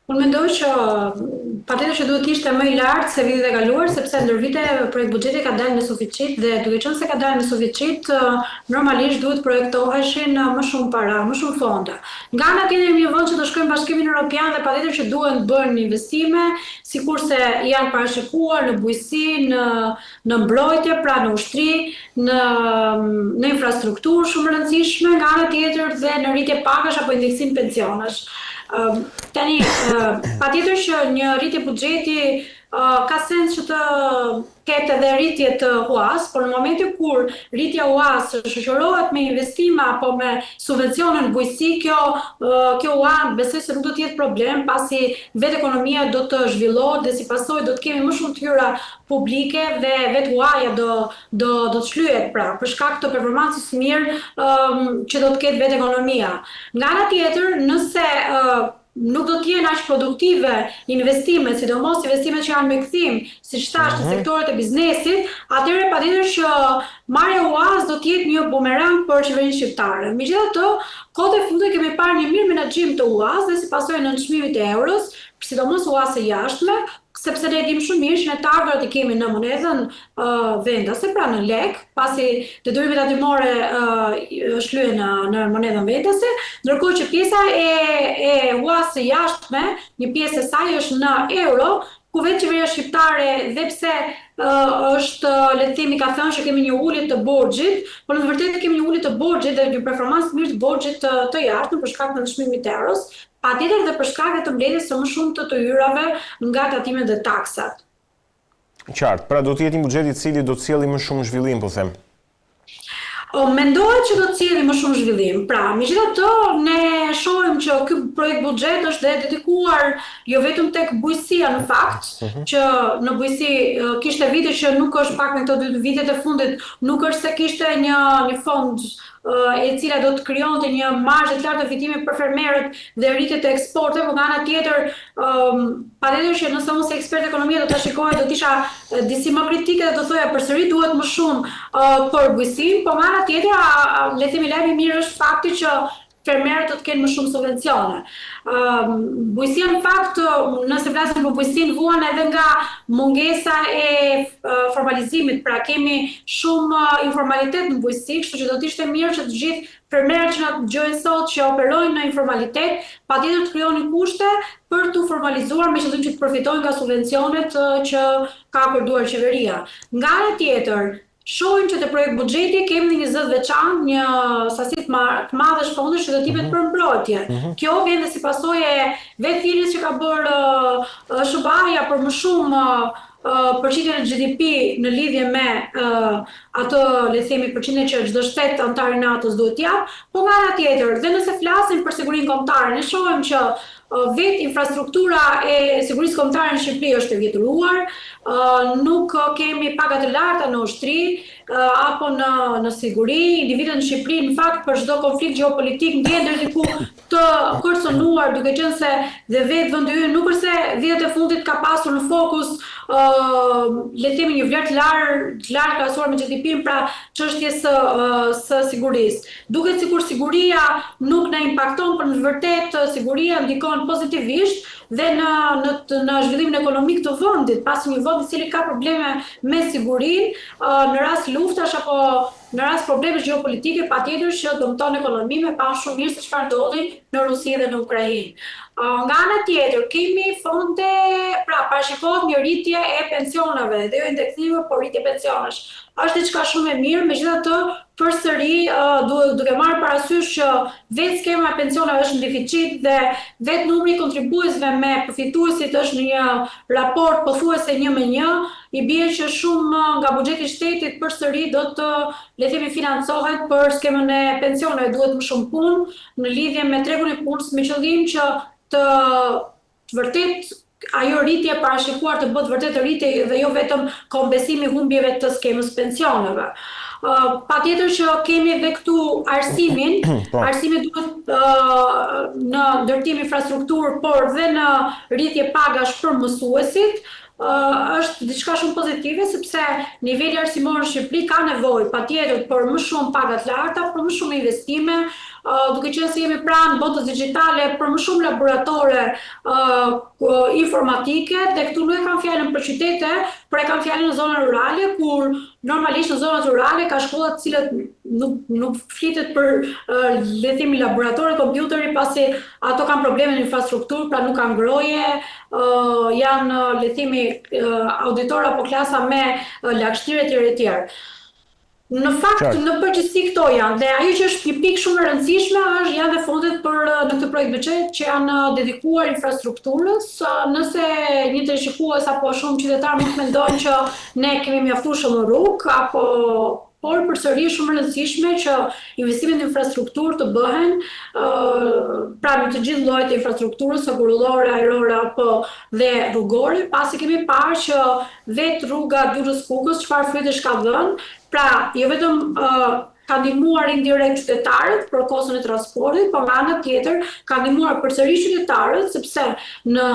Unë mendoj që patjetër që duhet ishte më i lartë se vitet e kaluar, sepse ndër vite projekt buxheti ka dalë në suficit dhe duke qenë se ka dalë në suficit, normalisht duhet projektoheshin më shumë para, më shumë fonde. Nga ana tjetër jemi në vend që të shkojmë Bashkimin Evropian dhe patjetër që duhen bërë investime, sikurse janë parashikuar në bujqësi, në mbrojtje, pra në ushtri, në infrastrukturë shumë rëndësishme, nga ana tjetër dhe në rritje pagash apo indeksim pensionesh. Tani, patjetër që një rritje buxheti ka sens që të ketë edhe rritje të huas, por në momentin kur rritja huas shoqërohet me investime apo me subvencione në bujqësi, kjo huan besoj se nuk do të jetë problem, pasi vetë ekonomia do të zhvillohet dhe si pasojë do të kemi më shumë tyra publike dhe vetë huaja do të shlyhet pra, për shkak të performancës së mirë që do të ketë vetë ekonomia. Nga ana tjetër, nëse nuk do të jenë aq produktive investimet, sidomos investimet që janë me kthim, siç thash në sektorët e biznesit, atëherë patjetër që marrja e UAS do të jetë një bumerang për qeverinë shqiptare. Megjithatë, kohët e fundit kemi parë një mirë menaxhim të UAS dhe si pasojë nënçmimit e euros, sidomos UAS e jashtme, sepse ne dimë shumë mirë që ne të ardhurat i kemi në monedhën vendase, pra në lek, pasi detyrimet atimore shlyhen në monedhën vendase, ndërkohë që pjesa e UAS së jashtme, një pjesë e saj është në euro, ku vetë qeveria shqiptare dhe pse është, le të themi, ka thënë që kemi një ulje të borxhit, por në të vërtetë kemi një ulje të borxhit dhe një performancë mirë të borxhit të jashtëm për shkak të nënçmimit të euros, patjetër dhe për shkak të mbledhjes së më shumë të hyrave nga tatimet dhe taksat. Qartë, pra do të jetë një buxhet i cili do të sjellë më shumë zhvillim, po them. Mendohet që do të sjellë më shumë zhvillim. Pra, megjithatë, ne shohim që ky projekt buxhet është dhe dedikuar jo vetëm tek bujqësia në fakt, që në bujqësi kishte vite që nuk është pak në këto 2 vitet e fundit, nuk është se kishte një fond e cila do të krijonte një marzhë të lartë të fitimit për fermerët dhe rritje të eksporteve, por nga ana tjetër, patjetër që nëse unë si ekspert ekonomie do ta shikoja, do të isha disi më kritike dhe do thoja përsëri duhet më shumë për bujqësinë, por nga ana tjetër, le të themi lajmi i mirë është fakti që fermerët do të kenë më shumë subvencione. Bujqësia në fakt, nëse flasim për bujqësinë, vuan edhe nga mungesa e formalizimit, pra kemi shumë informalitet në bujqësi, kështu që do të ishte mirë që të gjithë fermerët që na dëgjojnë sot që operojnë në informalitet, patjetër të krijonin kushte për të formalizuar me qëllim që të përfitojnë nga subvencionet që ka përduar qeveria. Nga ana tjetër, shohim që te projekt buxheti kemi një zë veçantë, një sasi të madhe fondesh që do të jepet për mbrojtje. Kjo vjen dhe si pasojë vetë thirrjes që ka bërë SBA për më shumë përqindjen e GDP në lidhje me atë, le të themi, përqindjen që çdo shtet antar i NATO-s duhet t'jap, por nga ana tjetër, dhe nëse flasim për sigurinë kombëtare, ne shohim që vetë infrastruktura e sigurisë kombëtare në Shqipëri është e vjetëruar, nuk kemi paga të larta në ushtri apo në siguri, individët në Shqipëri në fakt për çdo konflikt gjeopolitik ndjen deri diku të kërcënuar, duke qenë se dhe vetë vendi ynë nuk është se vitet e fundit ka pasur në fokus le të themi një vlerë të lartë krahasuar me GDP-n, pra çështjes së sigurisë. Duket sikur siguria nuk na impakton, por në të vërtetë siguria ndikon pozitivisht dhe në zhvillimin ekonomik të vendit, pasi një vend i cili ka probleme me sigurinë, në rast luftash apo në rast problemesh gjeopolitike, patjetër që dëmton ekonominë, me pa shumë mirë se çfarë ndodhi në Rusi dhe në Ukrainë. Nga ana tjetër, kemi fonde, pra parashikohet një rritje e pensioneve, dhe jo indeksime, por rritje pensionesh. Është diçka shumë e mirë, megjithatë, përsëri duke marrë parasysh që vetë skema e pensioneve është në deficit dhe vetë numri i kontribuesve me përfituesit është në një raport pothuajse 1:1, i bie që shumë nga buxheti i shtetit përsëri do të, le të themi, financohet për skemën e pensioneve. Duhet më shumë punë në lidhje me tregun e punës, me qëllim që të vërtet ajo rritje parashikuar të bëhet vërtet rritje dhe jo vetëm kompensimi humbjeve të skemës pensioneve. Patjetër që kemi edhe këtu arsimin, arsimi duhet në ndërtim infrastrukturë, por dhe në rritje pagash për mësuesit, është diçka shumë pozitive, sepse niveli arsimor në Shqipëri ka nevojë patjetër për më shumë paga të larta, për më shumë investime, duke qenë se jemi pranë botës digjitale për më shumë laboratore informatike, dhe këtu nuk e kam fjalën për qytete, por e kam fjalën në zona rurale, kur normalisht në zonat rurale ka shkolla të cilët nuk flitet për le të themi laboratore kompjuteri, pasi ato kanë probleme në infrastrukturë, pra nuk kanë ngroje, janë le të themi auditor apo klasa me lagështirë e tjerë. Në fakt, në përgjithësi këto janë, dhe ajo që është një pikë shumë e rëndësishme janë dhe fondet në këtë projekt buxhet që janë dedikuar infrastrukturës. Nëse një tërshikues apo shumë qytetar mund të mendojnë që ne kemi mjaftuar shumë rrugë, por përsëri është shumë e rëndësishme që investimet në infrastrukturë të bëhen pra në të gjithë llojet e infrastrukturës, rrugullore, ajrore apo dhe rrugore, pasi kemi parë që vetë rruga Durrës-Kukës çfarë fytysh ka dhënë. Pra, jo vetëm ka ndihmuar indirekt qytetarët për kostën e transportit, por nga ana tjetër ka ndihmuar përsëri qytetarët, sepse në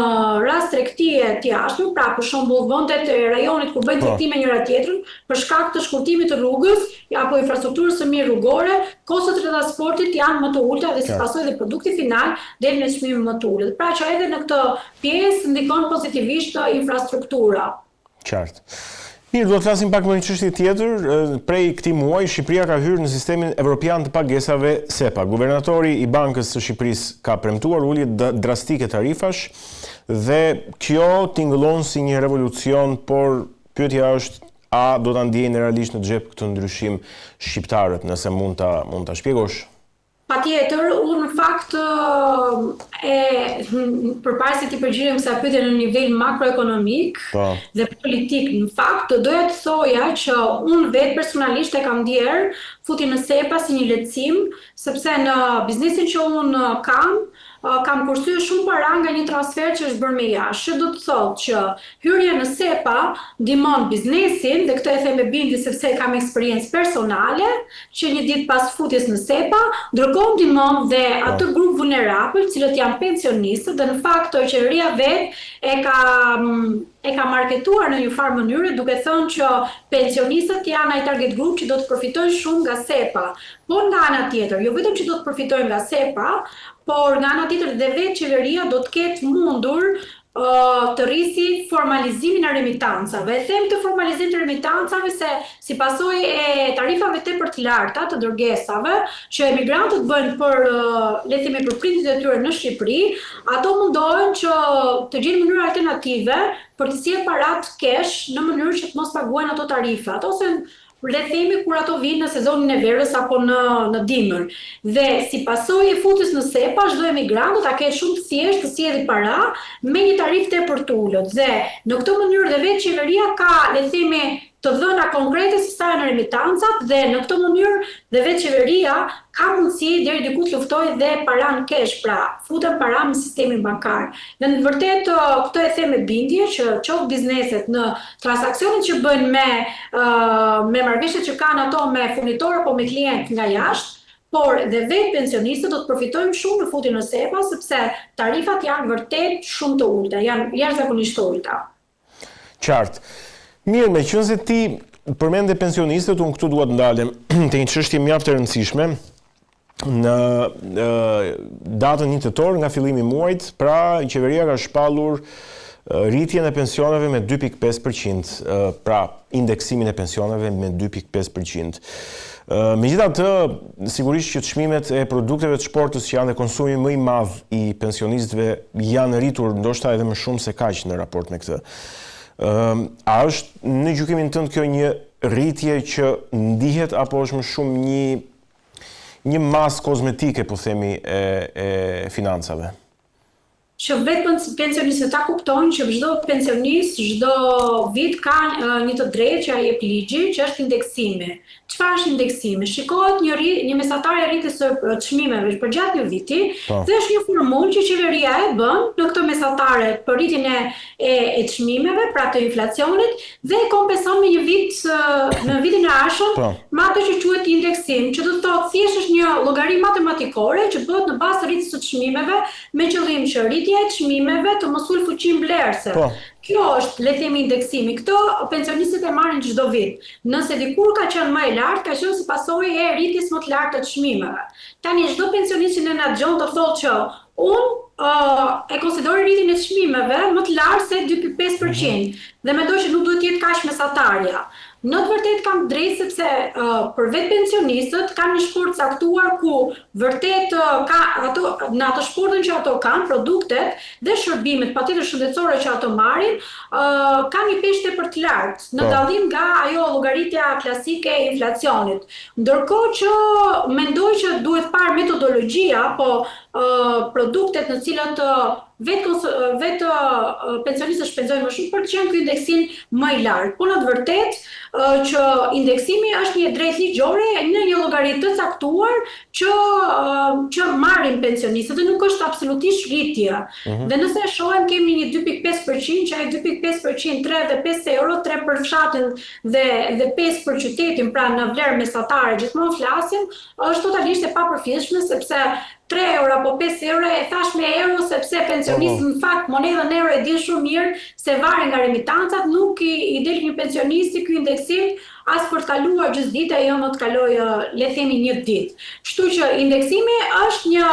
rast tregtie të jashtme, pra për shembull vendet e rajonit ku bëjnë tregtime njëra tjetrën, për shkak të shkurtimit të rrugës apo infrastrukturës së mirë rrugore, kostot e transportit janë më të ulta dhe si pasojë dhe produkti final del në çmime më të ulët. Pra që edhe në këtë pjesë ndikon pozitivisht infrastruktura. Qartë. Mirë, do të flasim pak më një çështje tjetër. Prej këtij muaji, Shqipëria ka hyrë në sistemin evropian të pagesave SEPA. Guvernatori i Bankës së Shqipërisë ka premtuar ulje drastike tarifash dhe kjo tingëllon si një revolucion, por pyetja është a do ta ndjejnë realisht në xhep këtë ndryshim shqiptarët, nëse mund ta shpjegosh? Patjetër, unë në fakt përpara se ti përgjigjem kësaj pyetje në nivel makroekonomik dhe politik, në fakt doja të thoja që unë vetë personalisht e kam ndjer futjen në SEPA si një lehtësim, sepse në biznesin që unë kam kursyer shumë para nga një transfer që është bërë me jashtë. Do të thotë që hyrja në SEPA ndihmon biznesin, dhe këtë e them me bindje sepse kam eksperiencë personale, që një ditë pas futjes në SEPA, ndërkohë ndihmon dhe atë grup vulnerabël, cilët janë pensionistët, dhe në fakt qeveria vetë e ka marketuar në një farë mënyrë duke thënë që pensionistët janë ai target group që do të përfitojnë shumë nga SEPA. Por nga ana tjetër, jo vetëm që do të përfitojnë nga SEPA, por nga ana tjetër dhe vetë qeveria do të ketë mundur të rrisi formalizimin e remitancave. E them të formalizimin e remitancave se si pasojë e tarifave tepër të larta të dërgesave që emigrantët bëjnë për le të themi për prindit e tyre në Shqipëri, ato mundohen që të gjejnë mënyra alternative për të sjellë parat kesh në mënyrë që të mos paguajnë ato tarifa. Ose le të themi kur ato vinë në sezonin e verës apo në dimër. Dhe si pasojë e futjes në SEPA, çdo emigrant do ta ketë shumë të thjeshtë të sjellë para me një tarifë tepër të ulët. Dhe në këtë mënyrë dhe vetë qeveria ka, le të themi, të dhëna konkrete si sa janë remitancat, dhe në këtë mënyrë dhe vetë qeveria ka mundësi deri diku të luftojë dhe para në kesh, pra futen para në sistemin bankar. Dhe në vërtet këtë e them me bindje që qoftë bizneset në transaksionet që bëjnë me marrëveshjet që kanë ato me furnitor apo me klient nga jashtë, por dhe vetë pensionistët do të përfitojnë shumë në futjen në SEPA, sepse tarifat janë vërtet shumë të ulta, janë jashtëzakonisht të ulta. Qartë. Mirë, me qënë se ti përmende pensionistët, unë këtu dua të ndalem të një çështje mjaft e rëndësishme. Në datën 1 tetor nga fillimi i muajit, pra qeveria ka shpallur rritjen e pensioneve me 2.5%, pra indeksimin e pensioneve me 2.5%. Megjithatë, sigurisht që çmimet e produkteve të shportës që janë dhe konsumi më i madh i pensionistëve janë rritur ndoshta edhe më shumë se kaq në raport me këtë. A është në gjykimin tënd kjo një rritje që ndihet apo është më shumë një masë kozmetike, po themi, e financave? Që vetë pensionistët ta kuptojnë që çdo pensionist çdo vit ka një të drejtë që ai jep ligji, që është indeksimi. Çfarë është indeksimi? Shikohet një mesatarë e rritjes së çmimeve përgjatë një viti, dhe është një formulë që qeveria e bën në këtë mesatare për rritjen e çmimeve, pra të inflacionit, dhe e kompenson me një vit në vitin e ardhshëm me atë që quhet indeksim, që do të thotë thjesht është një llogari matematikore që bëhet në bazë të rritjes së çmimeve me qëllim që rritja rritja e çmimeve të mos ul fuqinë blerëse. Kjo është, le të themi, indeksimi. Këto pensionistët e marrin çdo vit. Nëse dikur ka qenë më e lartë, ka qenë si pasojë e rritjes më të lartë të çmimeve. Tani çdo pensionist që na dëgjon të thotë që unë e konsideroj rritjen e çmimeve më të lartë se 2.5% dhe mendoj që nuk duhet të jetë kaq mesatarja. Në të vërtet kam drejt sepse për vetë pensionistët kanë një shport caktuar ku vërtet në ato shportën që ato kanë, produktet dhe shërbimet patjetër shëndetësore që ato marrin, kanë një peshë tepër të lartë në dallim nga ajo llogaritja klasike e inflacionit. Ndërkohë që mendoj që duhet parë metodologjia, produktet në cilat vetë pensionistët shpenzojnë më shumë për të qenë ky indeksim më i lartë. Po në të vërtetë që indeksimi është një drejtë ligjore në një llogaritë të caktuar që marrin pensionistët dhe nuk është absolutisht rritje. Dhe nëse shohim kemi një 2.5%, që ai 2.5% 3 dhe 5 euro, 3 për fshatin dhe 5 për qytetin, pra në vlerë mesatare gjithmonë flasim, është totalisht e papërfillshme sepse 3 euro apo 5 euro e thash me euro sepse pensionistët në fakt monedhën euro e din shumë mirë se varet nga remitancat, nuk i del një pensionisti ky indeksim as për të kaluar gjysdite, jo më të kaloj le të themi një ditë. Kështu që indeksimi është një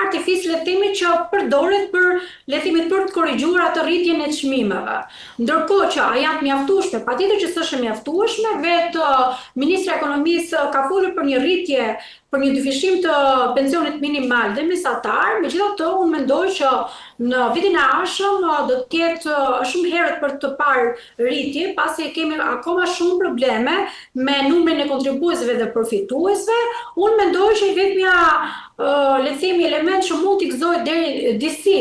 artific le të themi që përdoret për le të themi për të korrigjuar atë rritjen e çmimeve. Ndërkohë që a janë të mjaftueshme, patjetër që s'është e mjaftueshme, vetë Ministri i Ekonomisë ka folur për një rritje për një dyfishim të pensionit minimal dhe mesatar, megjithatë unë mendoj që në vitin e ardhshëm do të jetë shumë herët për të parë rritje, pasi kemi akoma shumë probleme me numrin e kontribuesve dhe përfituesve. Unë mendoj që vetmja le të themi element që mund t'i gëzojë deri disi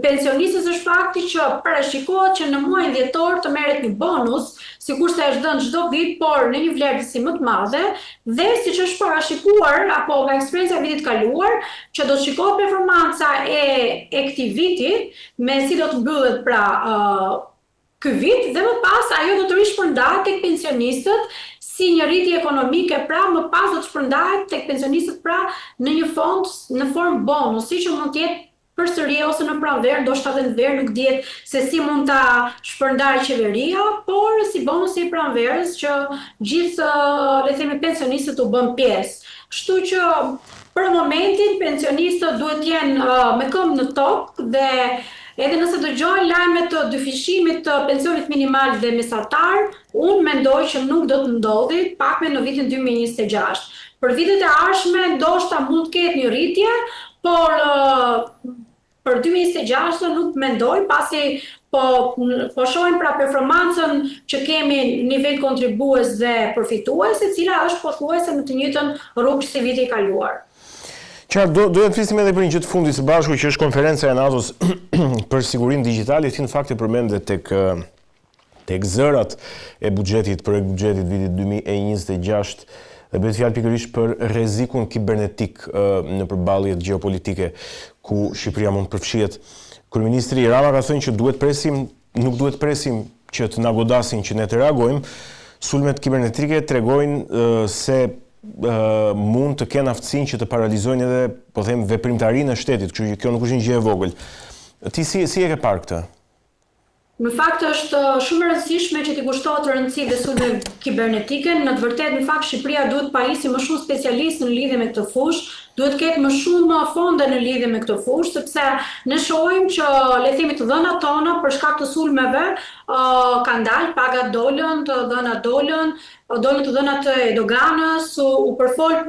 pensionistës është fakti që parashikohet që në muajin dhjetor të merret një bonus, sikurse është dhënë çdo vit, por në një vlerë disi më të madhe, dhe siç është parashikuar apo nga eksperjenca e vitit kaluar, që do të shikohet performanca e këtij viti, me si do të mbyllet pra ky vit dhe më pas ajo do të rishpërndahet tek pensionistët si një rritje ekonomike, pra më pas do të shpërndahet tek pensionistët pra në një fond në formë bonusi që mund të jetë përsëri ose në pranverë, ndoshta edhe në verë, nuk dihet se si mund ta shpërndajë qeveria, por si bonusi i pranverës që gjithë le të themi pensionistët u bën pjesë. Kështu që për momentin pensionistët duhet të jenë me këmbë në tokë dhe edhe nëse dëgjojnë lajme të dyfishimit të pensionit minimal dhe mesatar, unë mendoj që nuk do të ndodhi, pakme në vitin 2026. Për vitet e ardhshme ndoshta mund të ketë një rritje, por për 2026 nuk mendoj, pasi po shohim pra performancën që kemi në nivel kontribues dhe përfitues, e cila është pothuajse në të njëjtën rrugë si viti i kaluar. Qartë, do të flisim edhe për një gjë të fundit së bashku, që është konferenca e NATO-s për sigurinë digjitale, që në fakt e përmendet tek zërat e buxhetit, projekt buxhetit vitit 2026, dhe bëhet fjalë pikërisht për rrezikun kibernetik në përballjet gjeopolitike ku Shqipëria mund të përfshihet. Kryeministri Rama ka thënë që nuk duhet presim që të na godasin që ne të reagojmë. Sulmet kibernetike tregojnë se mund të kenë aftësinë që të paralizojnë edhe, po them, veprimtarinë e shtetit, kështu që kjo nuk është një gjë e vogël. Ti si e ke parë këtë? Në fakt është shumë e rëndësishme që t'i kushtohet rëndësi dhe sulmeve kibernetike. Në të vërtetë, në fakt Shqipëria duhet pajisë më shumë specialistë në lidhje me këtë fushë, duhet ketë më shumë fonde në lidhje me këtë fushë, sepse ne shohim që le të themi të dhënat tona për shkak të sulmeve kanë dalë, pagat dolën, të dhënat dolën të dhënat e doganës, u përfol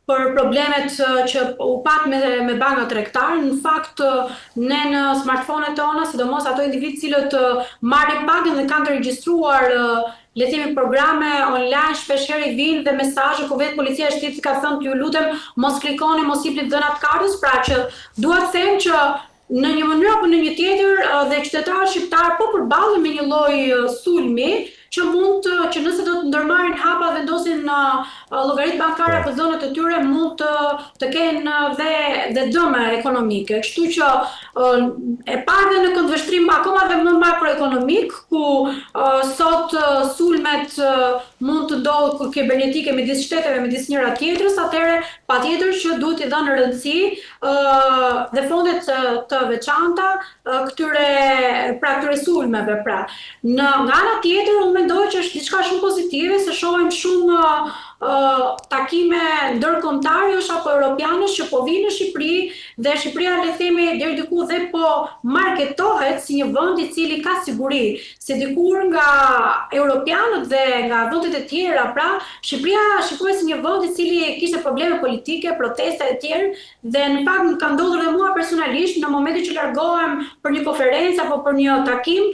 për problemet që u pat me banka tregtare. Në fakt, ne në smartphone-et tona, sidomos ato individ cilët marrin pagën dhe kanë të regjistruar le të themi programe online, shpeshherë vinë dhe mesazhe ku vetë policia e shtetit ka thënë ju lutem mos klikoni, mos jepni dhënat kartës, pra që dua të them që në një mënyrë apo në një tjetër dhe qytetarët shqiptar po përballen me një lloj sulmi që që nëse do të ndërmarrin hapa, vendosin llogaritë bankare apo dhënat e tyre, mund të kenë dhe dëme ekonomike. Kështu që e parë dhe në këndvështrim akoma dhe më makroekonomik, ku sot sulmet mund të ndodhë kibernetike midis shteteve, midis njëra tjetrës, atëherë patjetër që duhet i dhënë rëndësi dhe fondet të veçanta këtyre sulmeve. Pra, nga ana tjetër, unë mendoj që është diçka shumë pozitive, se shohim shumë takime ndërkombëtarësh apo europianësh që po vinë në Shqipëri, dhe Shqipëria, le të themi, deri diku dhe po marketohet si një vend i cili ka siguri, si dikur nga europianët dhe nga vendet e tjera. Pra, Shqipëria shikohet si një vend i cili kishte probleme politike, protesta e tjerë, dhe në fakt më ka ndodhur dhe mua personalisht në momentin që largohem për një konferencë apo për një takim,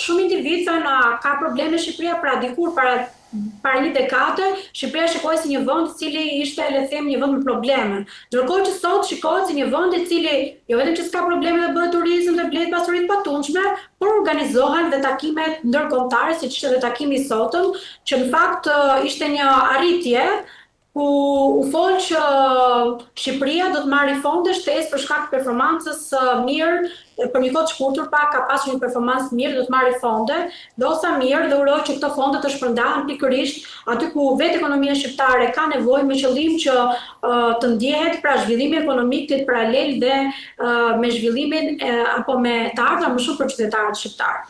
shumë individ thënë ka probleme Shqipëria. Pra, dikur para një dekade, Shqipëria shikohet si një vend i cili ishte, le të them, një vend me probleme. Ndërkohë që sot shikohet si një vend i cili jo vetëm që s'ka probleme dhe bëhet turizëm dhe blet pasuritë patundshme, por organizohen dhe takimet ndërkombëtare, siç ishte dhe takimi i sotëm, që në fakt ishte një arritje ku u fol që Shqipëria do të marrë fonde shtesë për shkak të performancës mirë, për një kohë të shkurtër ka pasur një performancë mirë, do të marrë fonde, dhe osa mirë, dhe uroj që këto fonde të shpërndahen pikërisht aty ku vetë ekonomia shqiptare ka nevojë, me qëllim që të ndjehet pra zhvillimi ekonomik të paralel dhe me zhvillimin apo me të ardhurën më shumë për qytetarët shqiptar.